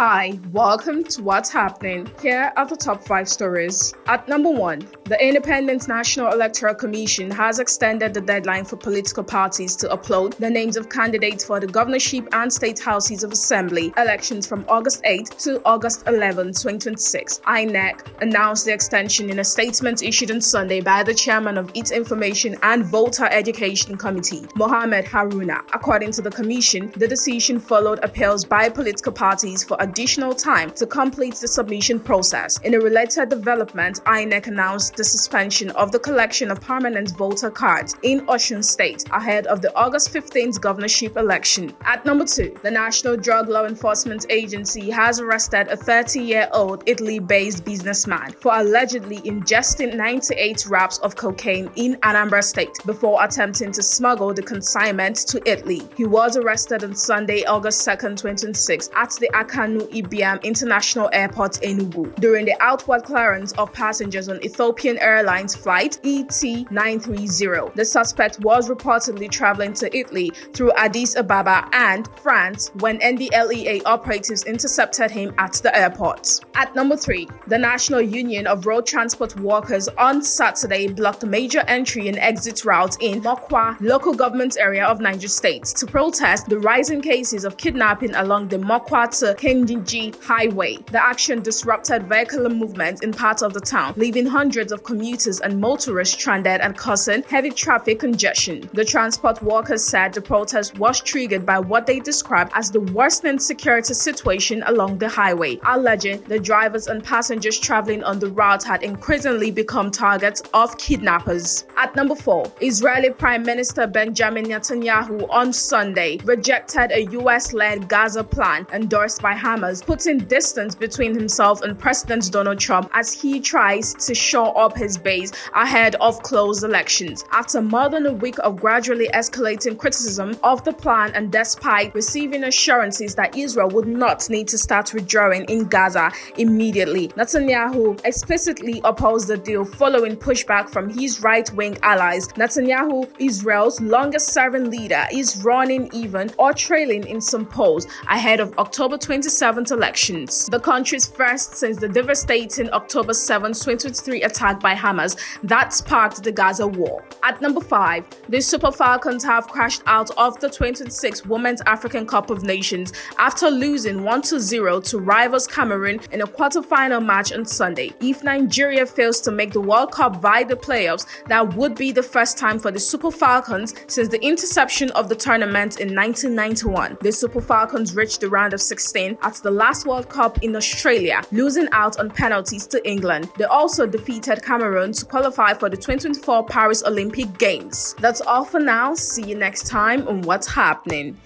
Hi, welcome to What's Happening. Here are the top 5 stories. At number 1, the Independent National Electoral Commission has extended the deadline for political parties to upload the names of candidates for the governorship and state houses of assembly elections from August 8 to August 11, 2026. INEC announced the extension in a statement issued on Sunday by the chairman of its Information and Voter Education Committee, Mohammed Haruna. According to the commission, the decision followed appeals by political parties for additional time to complete the submission process. In a related development, INEC announced the suspension of the collection of permanent voter cards in Osun State ahead of the August 15th governorship election. At number 2, the National Drug Law Enforcement Agency has arrested a 30-year-old Italy-based businessman for allegedly ingesting 98 wraps of cocaine in Anambra State before attempting to smuggle the consignment to Italy. He was arrested on Sunday, August 2nd, 2026 at the Akanu Ibiam International Airport, Enugu, during the outward clearance of passengers on Ethiopian Airlines flight ET930. The suspect was reportedly traveling to Italy through Addis Ababa and France when NDLEA operatives intercepted him at the airport. At number 3, the National Union of Road Transport Workers on Saturday blocked a major entry and exit route in Mokwa local government area of Niger State to protest the rising cases of kidnapping along the Mokwa to Kendiji highway. The action disrupted vehicular movement in parts of the town, leaving hundreds of commuters and motorists stranded and causing heavy traffic congestion. The transport workers said the protest was triggered by what they described as the worsening security situation along the highway, alleging the drivers and passengers traveling on the route had increasingly become targets of kidnappers. At number 4, Israeli Prime Minister Benjamin Netanyahu on Sunday rejected a US-led Gaza plan endorsed by Hamas, putting distance between himself and President Donald Trump as he tries to shore up his base ahead of close elections. After more than a week of gradually escalating criticism of the plan and despite receiving assurances that Israel would not need to start withdrawing in Gaza immediately, Netanyahu explicitly opposed the deal following pushback from his right-wing allies. Netanyahu, Israel's longest-serving leader, is running even or trailing in some polls ahead of October 27th elections, the country's first since the devastating October 7, 2023 attack by Hamas that sparked the Gaza war. At number 5, the Super Falcons have crashed out of the 2026 Women's African Cup of Nations after losing 1-0 to rivals Cameroon in a quarter-final match on Sunday. If Nigeria fails to make the World Cup via the playoffs, that would be the first time for the Super Falcons since the inception of the tournament in 1991. The Super Falcons reached the round of 16 at the last World Cup in Australia, losing out on penalties to England. They also defeated Cameroon to qualify for the 2024 Paris Olympic Games. That's all for now. See you next time on What's Happening.